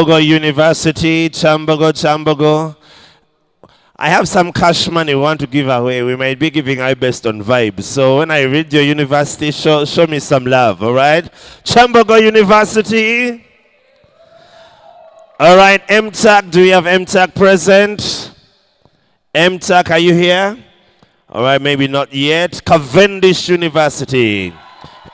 University, Chambogo. I have some cash money we want to give away. We might be giving our best on vibes. So when I read your university, show me some love, all right? Chambogo University. All right, MTAC, do we have MTAC present? MTAC, are you here? All right, maybe not yet. Cavendish University.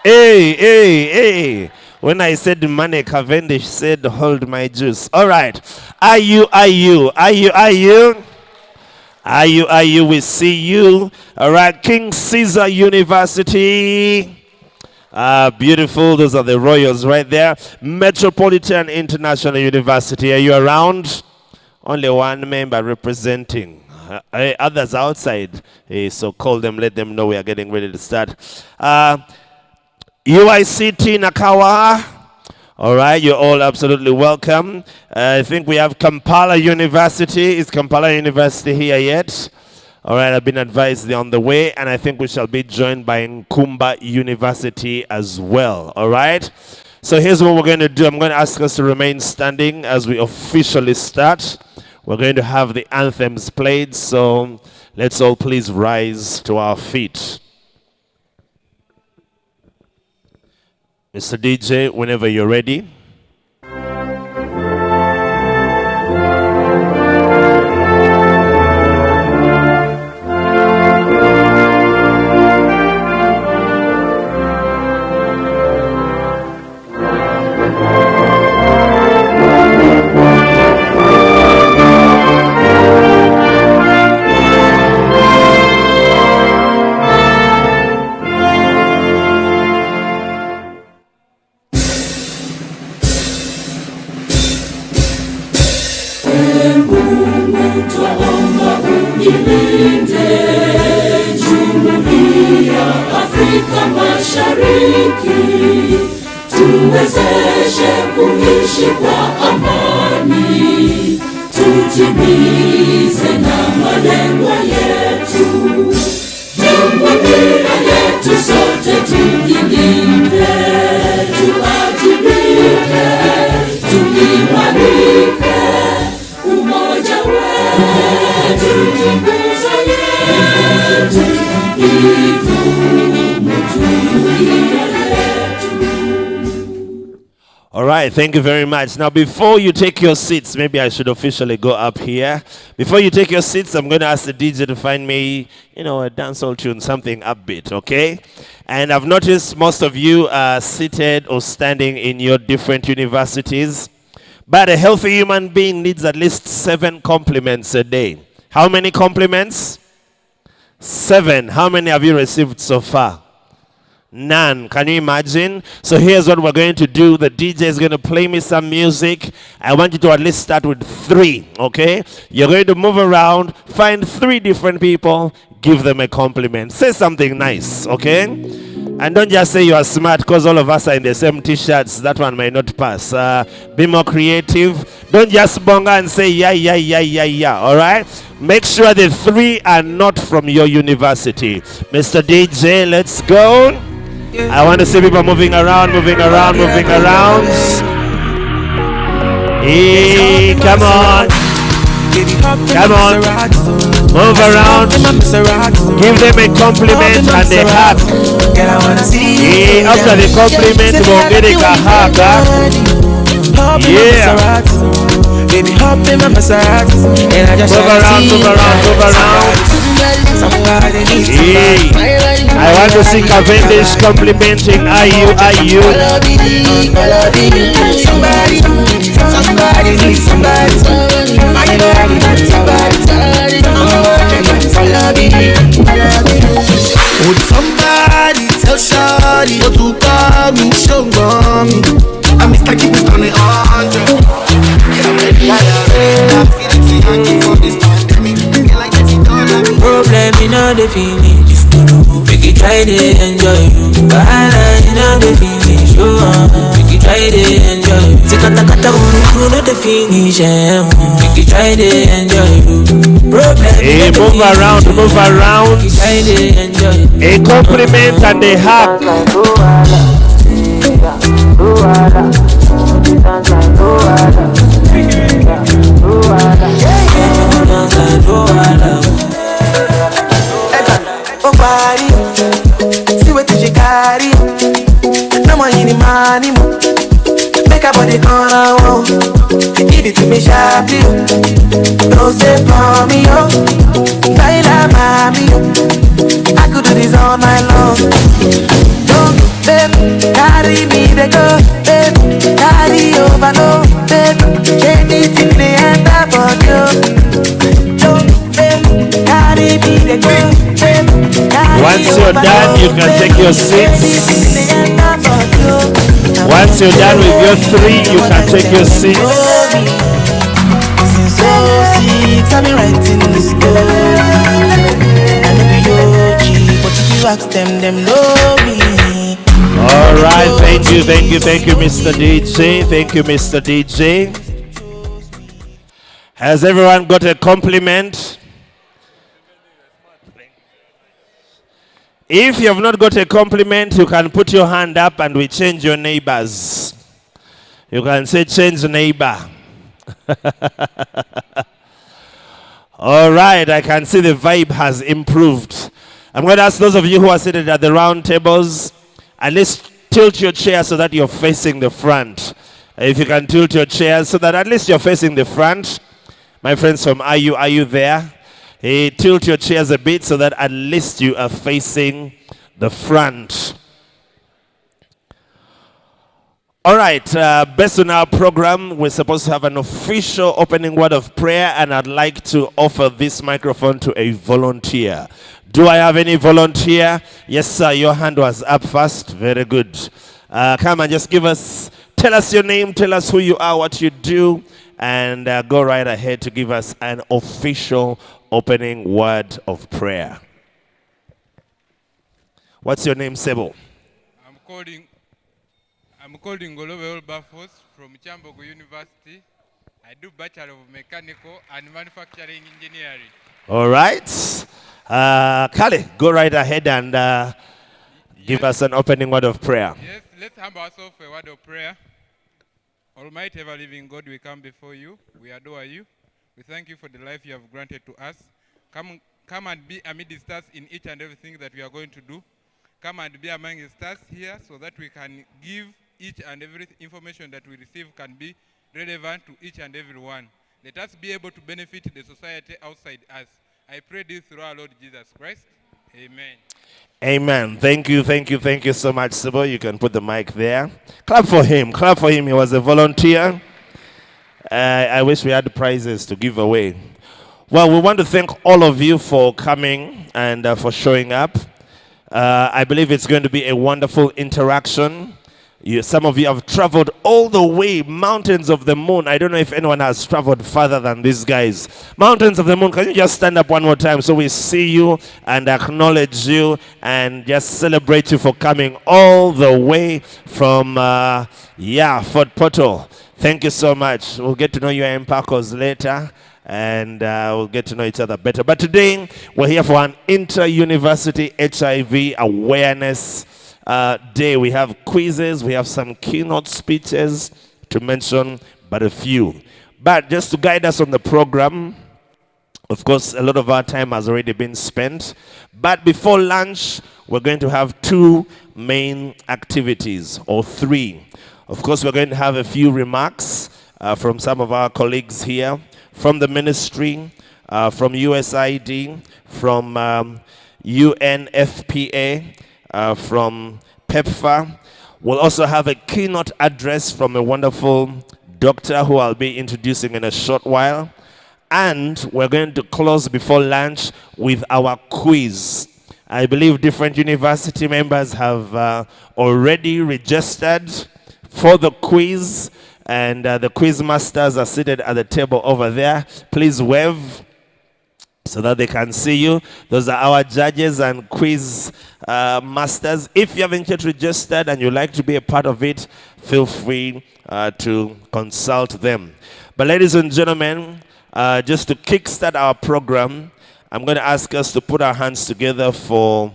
Hey. When I said money, Cavendish said, hold my juice. All right. Are you? We see you. All right. King Caesar University. Beautiful. Those are the royals right there. Metropolitan International University. Are you around? Only one member representing. Others outside. So call them, let them know we are getting ready to start. UICT Nakawa. All right, you're all absolutely welcome. I think we have Kampala University. Is Kampala University here yet? All right, I've been advised they're on the way, and I think we shall be joined by Nkumba University as well. All right? So here's what we're going to do. I'm going to ask us to remain standing as we officially start. We're going to have the anthems played, so let's all please rise to our feet. Mr. DJ, whenever you're ready. Tuwezeshe kuishi kwa amani, tutimize na malengo yetu. Jumuiya yetu sote tujilinde, tuajibike, tuimarike, umoja wetu ni nguzo yetu, idumu jumuiya yetu. All right, thank you very much. Now, before you take your seats, maybe I should officially go up here. Before you take your seats, I'm going to ask the DJ to find me, a dancehall tune, something upbeat, okay? And I've noticed most of you are seated or standing in your different universities. But a healthy human being needs at least 7 compliments a day. How many compliments? 7. How many have you received so far? None. Can you imagine? So here's what we're going to do. The DJ is going to play me some music. I want you to at least start with 3, okay? You're going to move around, find 3 different people, give them a compliment. Say something nice, okay? And don't just say you are smart because all of us are in the same t-shirts. That one might not pass. Be more creative. Don't just bonga and say yeah, all right? Make sure the 3 are not from your university. Mr. DJ, let's go. I want to see people moving around. Hey, come on. Move around. Give them a compliment and a hug. Hey, after the compliment, we'll get a hug. Yeah. Baby, hop in my Maserati, and I just move around. Hey, I want to see Cavendish complimenting IU. Somebody needs somebody. Would somebody tell Shawty what to call me? Show me. I'm Mr. Keep it on the 100. Problem in all the finish. We can try to enjoy you. Bahala in all the finish. We can try to enjoy you. Sikata kata uru no the finish. We can try to enjoy you. Problem. Hey, move around. We can try to enjoy you. A compliment and a hug. oh. Give it to me sharply, oh. Don't say for me, oh. Baila mami, oh. I could do this all night long. Don't, babe, carry me, they go, babe. Carry over, no, babe. Anything they enter for you. Don't, babe, carry me, they go, babe. Once you're done, you can take your seats. Once you're done with your 3, you can take your seats. Since 06, I've been writing this story. I know be OG, but if you ask them know me. All right, thank you, Mr. DJ. Thank you, Mr. DJ. Has everyone got a compliment? If you have not got a compliment, you can put your hand up and we change your neighbors. You can say change neighbor. All right, I can see the vibe has improved. I'm going to ask those of you who are seated at the round tables, at least tilt your chair so that you're facing the front. If you can tilt your chair so that at least you're facing the front. My friends from are you there? Hey, tilt your chairs a bit so that at least you are facing the front. All right, based on our program, we're supposed to have an official opening word of prayer, and I'd like to offer this microphone to a volunteer. Do I have any volunteer? Yes, sir, your hand was up first. Very good. Come and just tell us your name, tell us who you are, what you do, and go right ahead to give us an official opening word of prayer. What's your name, Sebo? I'm called Ngolobe Olbafos from Chambogo University. I do Bachelor of Mechanical and Manufacturing Engineering. All right. Kale, go right ahead and give us an opening word of prayer. Yes, let's humble ourselves for a word of prayer. Almighty ever living God, we come before you. We adore you. We thank you for the life you have granted to us. Come and be amidst us in each and everything that we are going to do. Come and be among us here so that we can give each and every information that we receive can be relevant to each and every one. Let us be able to benefit the society outside us. I pray this through our Lord Jesus Christ. Amen. Amen. Thank you so much, Sebo. You can put the mic there. Clap for him. He was a volunteer. I wish we had prizes to give away. Well, we want to thank all of you for coming and for showing up. I believe it's going to be a wonderful interaction. Some of you have traveled all the way, mountains of the moon. I don't know if anyone has traveled further than these guys. Mountains of the moon, can you just stand up one more time so we see you and acknowledge you and just celebrate you for coming all the way from, Fort Portal. Thank you so much. We'll get to know you in Pacos later, and we'll get to know each other better. But today, we're here for an inter-university HIV awareness day. We have quizzes, we have some keynote speeches to mention but a few. But just to guide us on the program, of course, a lot of our time has already been spent. But before lunch, we're going to have 2 main activities, or 3. Of course, we're going to have a few remarks from some of our colleagues here, from the ministry, from USID, from UNFPA, from PEPFAR. We'll also have a keynote address from a wonderful doctor who I'll be introducing in a short while. And we're going to close before lunch with our quiz. I believe different university members have already registered for the quiz, and the quiz masters are seated at the table over there. Please wave so that they can see you. Those are our judges and quiz masters. If you haven't yet registered and you'd like to be a part of it, feel free to consult them. But ladies and gentlemen, just to kickstart our program, I'm going to ask us to put our hands together for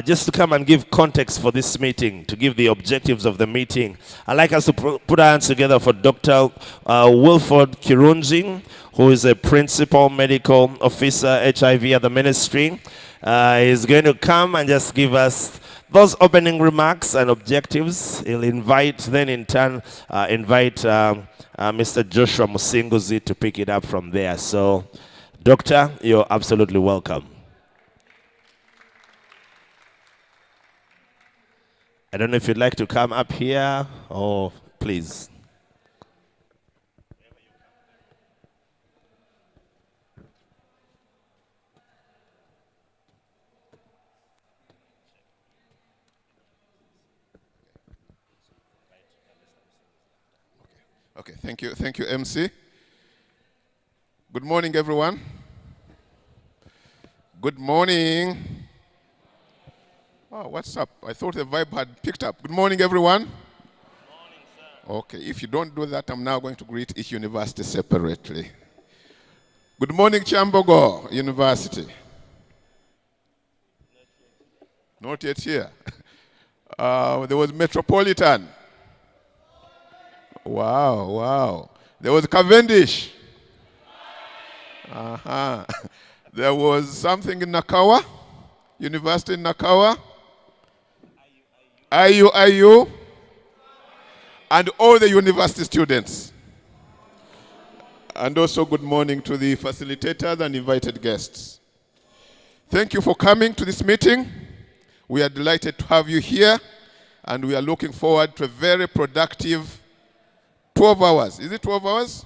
just to come and give context for this meeting, to give the objectives of the meeting. I'd like us to put our hands together for Dr. Wilford Kirunji, who is a Principal Medical Officer, HIV at the ministry. He's going to come and just give us those opening remarks and objectives, he'll then in turn invite Mr. Joshua Musinguzi to pick it up from there. So, Doctor, you're absolutely welcome. I don't know if you'd like to come up here, or please. Okay, thank you, MC. Good morning, everyone. Good morning. Oh, what's up? I thought the vibe had picked up. Good morning, everyone. Good morning, sir. Okay, if you don't do that, I'm now going to greet each university separately. Good morning, Chambogo University. Not yet here. There was Metropolitan. Wow. There was Cavendish. There was something in Nakawa, University in Nakawa. IU, and all the university students. And also good morning to the facilitators and invited guests. Thank you for coming to this meeting. We are delighted to have you here, and we are looking forward to a very productive 12 hours. Is it 12 hours?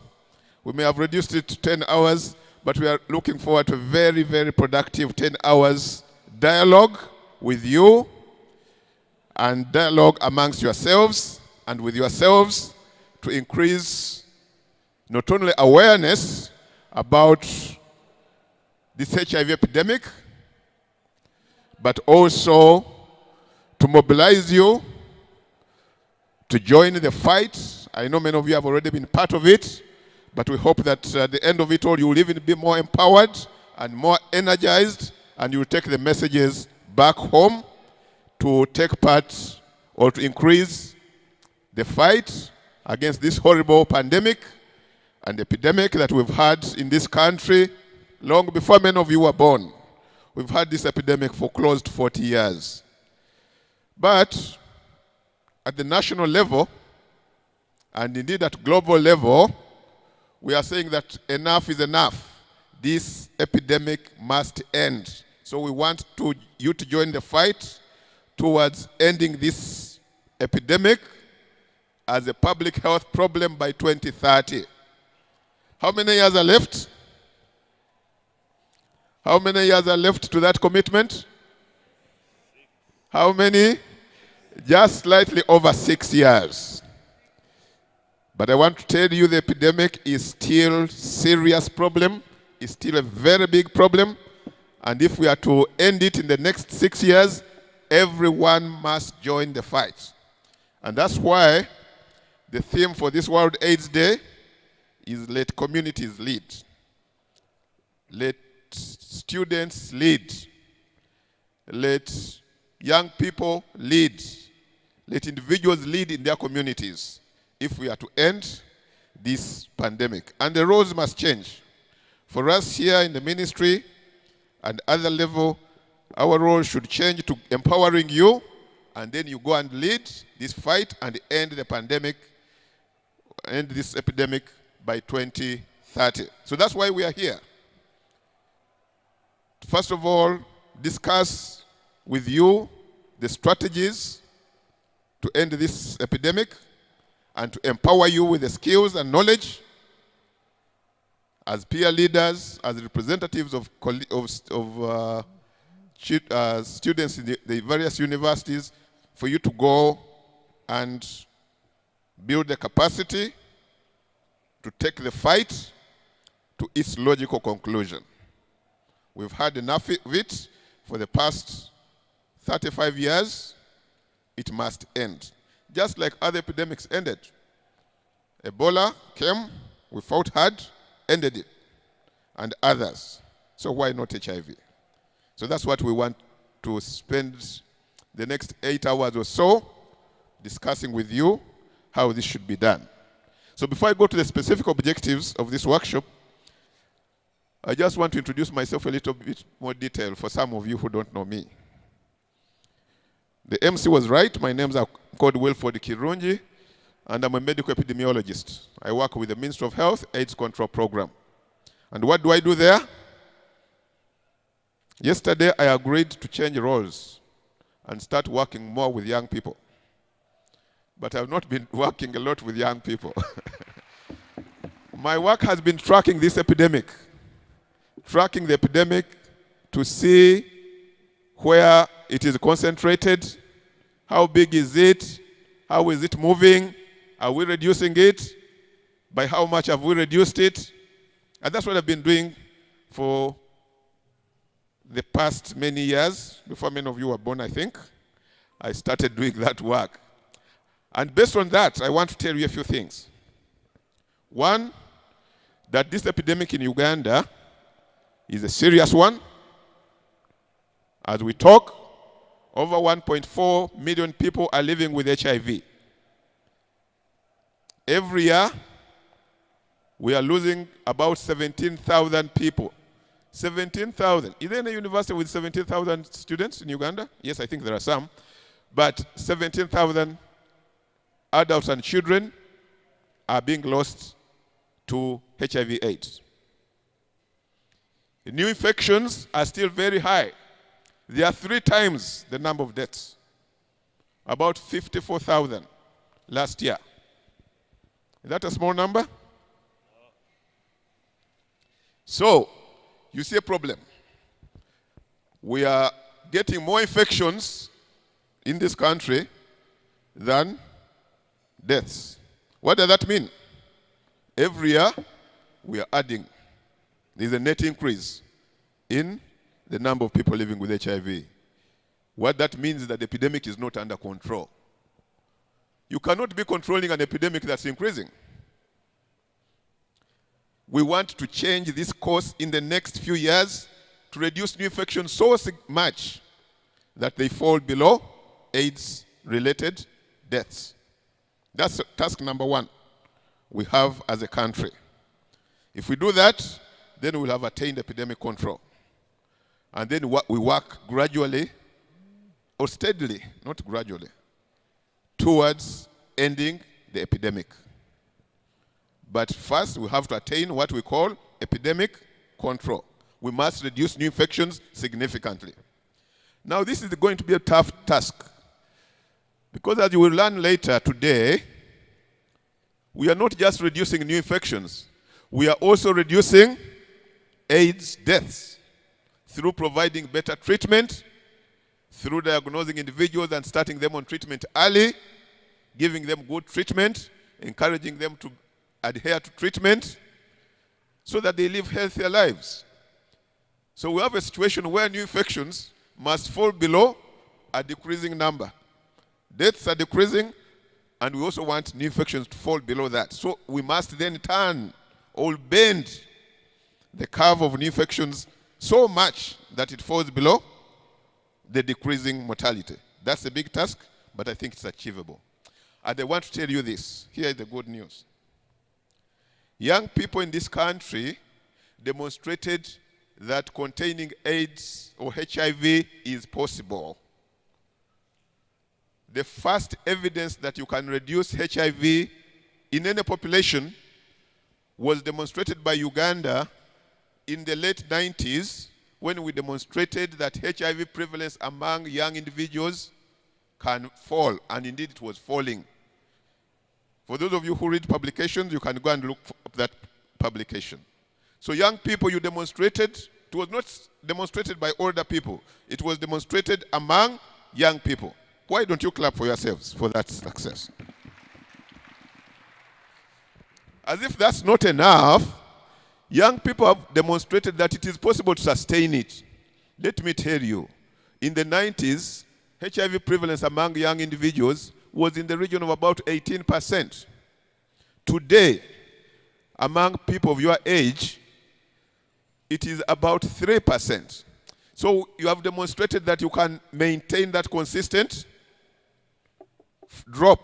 We may have reduced it to 10 hours, but we are looking forward to a very, very productive 10 hours dialogue with you, and dialogue amongst yourselves and with yourselves to increase not only awareness about this HIV epidemic, but also to mobilize you to join the fight. I know many of you have already been part of it, but we hope that at the end of it all, you will even be more empowered and more energized, and you will take the messages back home to take part or to increase the fight against this horrible pandemic and epidemic that we've had in this country long before many of you were born. We've had this epidemic for close to 40 years. But at the national level, and indeed at global level, we are saying that enough is enough. This epidemic must end. So we want you to join the fight towards ending this epidemic as a public health problem by 2030. How many years are left? How many years are left to that commitment? How many? Just slightly over 6 years. But I want to tell you the epidemic is still a serious problem. It's still a very big problem. And if we are to end it in the next 6 years, everyone must join the fight. And that's why the theme for this World AIDS Day is let communities lead. Let students lead. Let young people lead. Let individuals lead in their communities if we are to end this pandemic. And the roles must change. For us here in the ministry and other level, our role should change to empowering you, and then you go and lead this fight and end the pandemic, end this epidemic by 2030. So that's why we are here. First of all, discuss with you the strategies to end this epidemic and to empower you with the skills and knowledge as peer leaders, as representatives of students in the various universities, for you to go and build the capacity to take the fight to its logical conclusion. We've had enough of it for the past 35 years. It must end. Just like other epidemics ended. Ebola came, we fought hard, ended it, and others. So why not HIV? So that's what we want to spend the next 8 hours or so discussing with you how this should be done. So before I go to the specific objectives of this workshop, I just want to introduce myself a little bit more detail for some of you who don't know me. The MC was right. My name's called Wilford Kirungi, and I'm a medical epidemiologist. I work with the Ministry of Health AIDS Control Program. And what do I do there? Yesterday, I agreed to change roles and start working more with young people. But I've not been working a lot with young people. My work has been tracking this epidemic, tracking the epidemic to see where it is concentrated, how big is it, how is it moving, are we reducing it, by how much have we reduced it? And that's what I've been doing for the past many years. Before many of you were born, I think, I started doing that work. And based on that, I want to tell you a few things. One, that this epidemic in Uganda is a serious one. As we talk, over 1.4 million people are living with HIV. Every year, we are losing about 17,000 people. 17,000. Is there any university with 17,000 students in Uganda? Yes, I think there are some. But 17,000 adults and children are being lost to HIV/AIDS. The new infections are still very high. They are 3 times the number of deaths. About 54,000 last year. Is that a small number? So, you see a problem. We are getting more infections in this country than deaths. What does that mean? Every year, we are adding. There's a net increase in the number of people living with HIV. What that means is that the epidemic is not under control. You cannot be controlling an epidemic that's increasing. We want to change this course in the next few years to reduce new infections so much that they fall below AIDS-related deaths. That's task number 1 we have as a country. If we do that, then we'll have attained epidemic control. And then we work gradually, or steadily, not gradually, towards ending the epidemic. But first, we have to attain what we call epidemic control. We must reduce new infections significantly. Now, this is going to be a tough task, because as you will learn later today, we are not just reducing new infections, we are also reducing AIDS deaths through providing better treatment, through diagnosing individuals and starting them on treatment early, giving them good treatment, encouraging them to adhere to treatment so that they live healthier lives. So we have a situation where new infections must fall below a decreasing number. Deaths are decreasing, and we also want new infections to fall below that. So we must then turn or bend the curve of new infections so much that it falls below the decreasing mortality. That's a big task, but I think it's achievable. And I want to tell you this. Here is the good news. Young people in this country demonstrated that containing AIDS or HIV is possible. The first evidence that you can reduce HIV in any population was demonstrated by Uganda in the late 90s, when we demonstrated that HIV prevalence among young individuals can fall, and indeed it was falling. For those of you who read publications, you can go and look up that publication. So young people, you demonstrated, it was not demonstrated by older people, it was demonstrated among young people. Why don't you clap for yourselves for that success? As if that's not enough, young people have demonstrated that it is possible to sustain it. Let me tell you, in the 90s, HIV prevalence among young individuals was in the region of about 18%. Today, among people of your age, it is about 3%. So you have demonstrated that you can maintain that consistent drop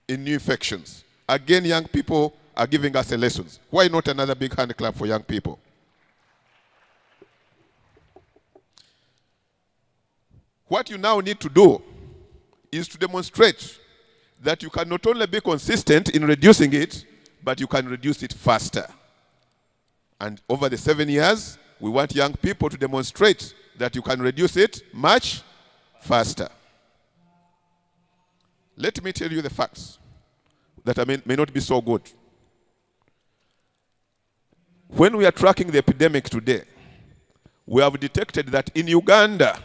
in new infections. Again, young people are giving us a lesson. Why not another big hand clap for young people? What you now need to do is to demonstrate that you can not only be consistent in reducing it, but you can reduce it faster. And over the 7 years, we want young people to demonstrate that you can reduce it much faster. Let me tell you the facts that may not be so good. When we are tracking the epidemic today, we have detected that in Uganda,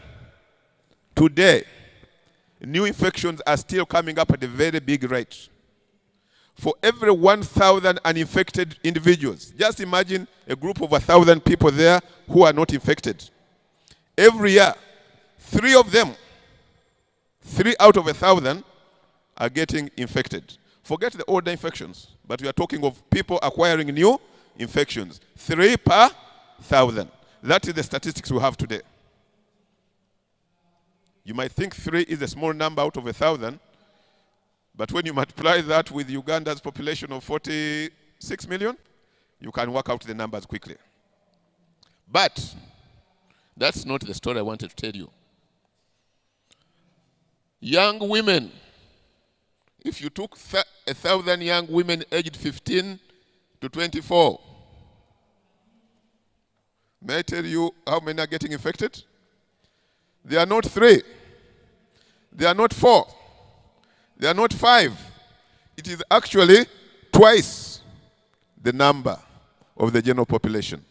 today, new infections are still coming up at a very big rate. For every 1,000 uninfected individuals, just imagine a group of 1,000 people there who are not infected. Every year, 3 of them, 3 out of 1,000 are getting infected. Forget the older infections, but we are talking of people acquiring new infections. 3 per 1,000. That is the statistics we have today. You might think 3 is a small number out of 1,000, but when you multiply that with Uganda's population of 46 million, you can work out the numbers quickly. But that's not the story I wanted to tell you. Young women, if you took 1,000 young women aged 15 to 24, may I tell you how many are getting infected? They are not 3. They are not 4. They are not 5. It is actually twice the number of the general population.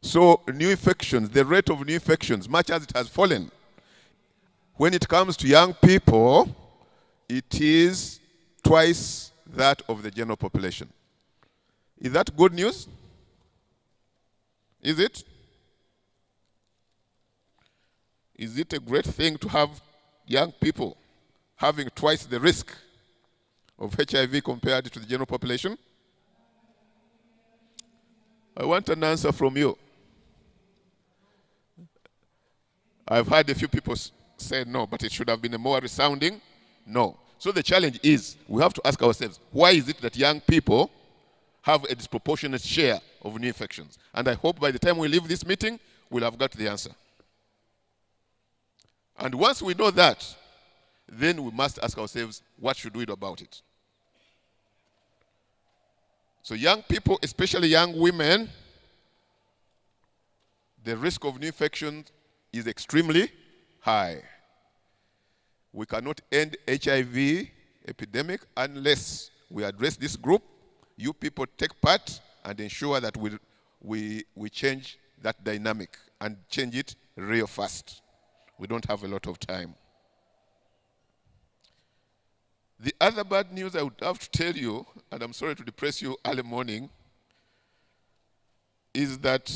So new infections, the rate of new infections, much as it has fallen, when it comes to young people, it is twice that of the general population. Is that good news? Is it? Is it a great thing to have young people having twice the risk of HIV compared to the general population? I want an answer from you. I've heard a few people say no, but it should have been a more resounding no. So the challenge is, we have to ask ourselves, why is it that young people have a disproportionate share of new infections? And I hope by the time we leave this meeting, we'll have got the answer. And once we know that, then we must ask ourselves, what should we do about it? So young people, especially young women, the risk of new infection is extremely high. We cannot end HIV epidemic unless we address this group. You people take part and ensure that we change that dynamic and change it real fast. We don't have a lot of time. The other bad news I would have to tell you, and I'm sorry to depress you early morning, is that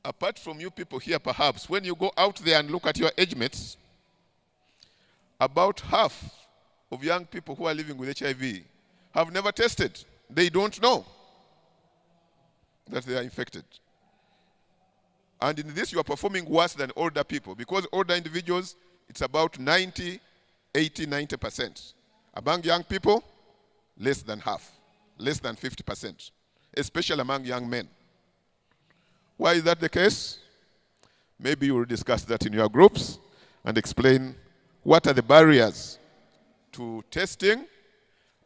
apart from you people here perhaps, when you go out there and look at your age mates, about half of young people who are living with HIV have never tested. They don't know that they are infected. And in this, you are performing worse than older people, because older individuals, it's about 90%. Among young people, less than half, less than 50%, especially among young men. Why is that the case? Maybe you will discuss that in your groups and explain what are the barriers to testing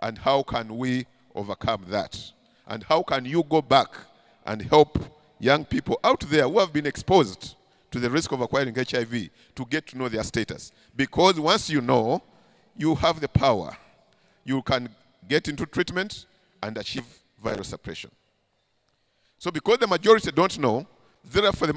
and how can we overcome that. And how can you go back and help young people out there who have been exposed to the risk of acquiring HIV to get to know their status. Because once you know, you have the power. You can get into treatment and achieve virus suppression. So because the majority don't know, therefore a